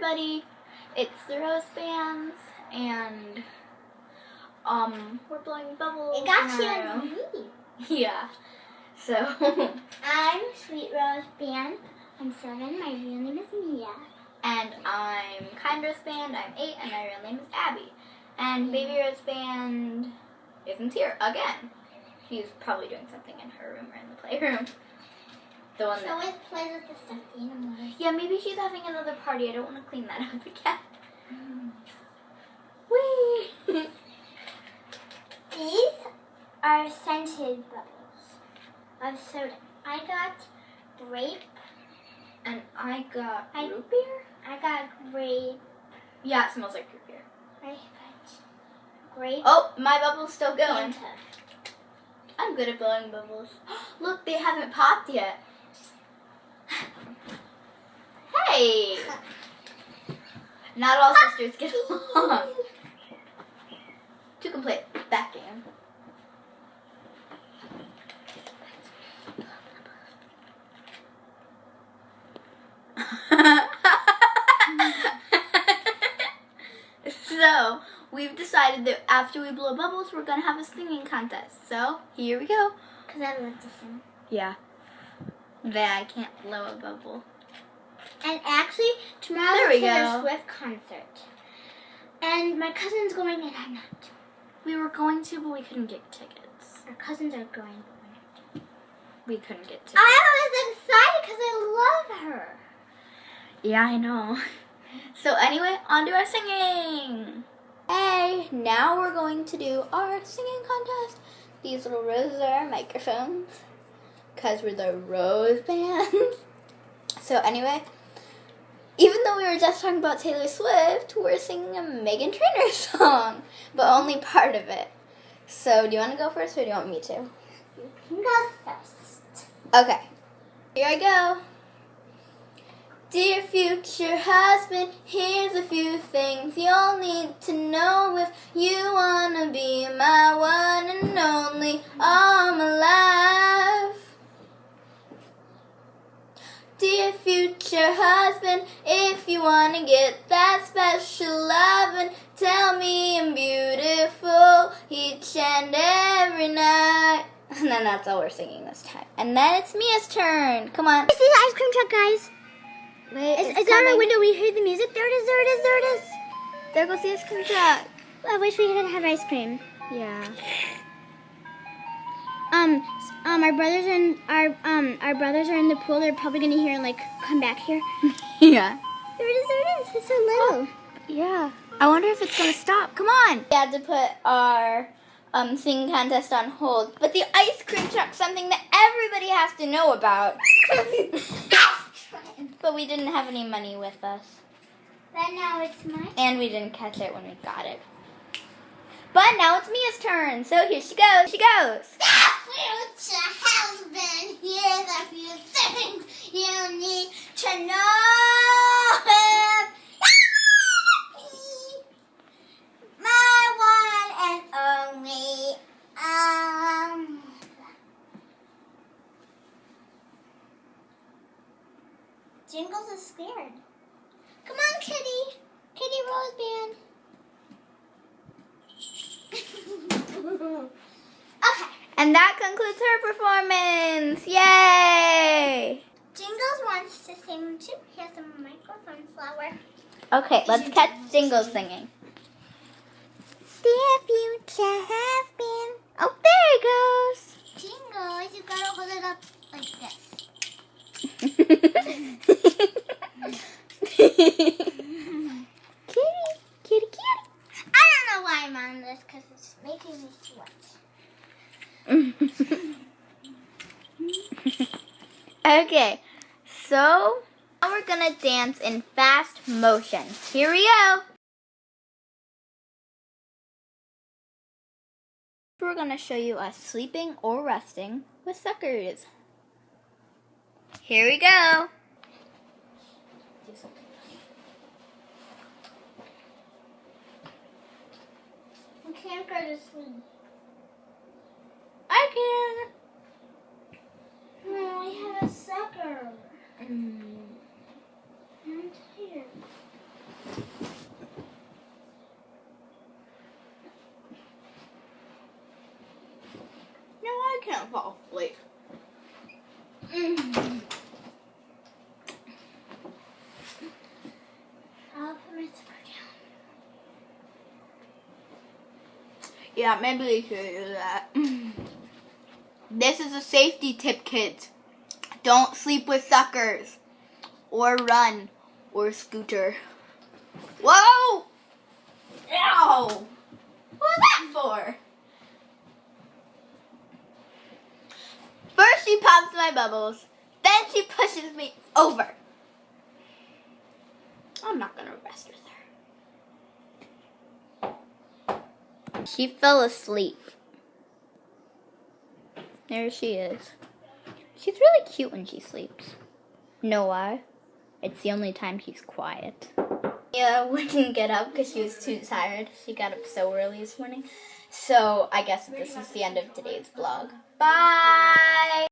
everybody. It's the Rosebands, and we're blowing bubbles. It got you on me. Yeah. So I'm Sweet Rose Band. I'm 7. My real name is Mia. And I'm Kind Roseband. I'm 8, and my real name is Abby. And Baby Roseband isn't here again. She's probably doing something in her room or in the playroom. The one She always plays with the stuffed animals. Yeah, maybe she's having another party. I don't want to clean that up again. Whee! These are scented bubbles of soda. I got grape. And I got root beer? I got grape. Yeah, it smells like root beer. I got grape. Oh, my bubble's still going. Fanta. I'm good at blowing bubbles. Look, they haven't popped yet. Hey! Not all sisters get along. 2 complete. Back game. So, we've decided that after we blow bubbles, we're going to have a singing contest. So, here we go. Because I love to sing. Yeah. That I can't blow a bubble. And actually, tomorrow There we is Taylor go. Swift concert. And my cousin's going and I'm not. We were going to, but we couldn't get tickets. Our cousins are going. We couldn't get tickets. I was excited because I love her. Yeah, I know. So anyway, on to our singing. Hey, now we're going to do our singing contest. These little roses are our microphones because we're the Rosebands. So anyway, even though we were just talking about Taylor Swift, we're singing a Meghan Trainor song, but only part of it. So do you want to go first or do you want me to? You can go first. Okay, here I go. Dear future husband, here's a few things you'll need to know if you wanna be my one and only all my life. Dear future husband, if you wanna get that special lovin', tell me I'm beautiful each and every night. And then that's all we're singing this time. And then it's Mia's turn. Come on. I see the ice cream truck, guys. Wait, It's out our window. We hear the music. There it is, there it is, there it is. There goes the ice cream truck. I wish we could have ice cream. Yeah. Our brothers are in the pool. They're probably gonna hear like come back here. Yeah. There it is, there it is. It's so little. Yeah. I wonder if it's gonna stop. Come on. We had to put our singing contest on hold, but the ice cream truck's something that everybody has to know about. But we didn't have any money with us. But now it's my And we didn't catch it when we got it. But now it's Mia's turn. So here she goes. She goes. future husband. Here's a few things you need to know. My one and only. Jingles is scared. Come on, Kitty. Kitty Roseband. Okay. And that concludes her performance. Yay! Jingles wants to sing too. He has a microphone flower. Okay, let's catch Jingles singing. Dear future husband. Oh, there he goes. Jingles, you gotta hold it up like this. Kitty. I don't know why I'm on this because it's making me sweat. Okay, so now we're gonna dance in fast motion. Here we go. We're gonna show you us sleeping or resting with suckers. Here we go. I can't go to sleep. I can. No, I have a sucker. I'm tired. can't fall asleep. I'll put my zipper down. Yeah, maybe we should do that. This is a safety tip, kids. Don't sleep with suckers. Or run. Or scooter. Whoa! Ow! What was that for? First she pops my bubbles. Then she pushes me over. I'm not gonna rest with her. She fell asleep. There she is. She's really cute when she sleeps. Know why? It's the only time she's quiet. Yeah, wouldn't get up because she was too tired. She got up so early this morning. So I guess this is the end of today's vlog. Bye!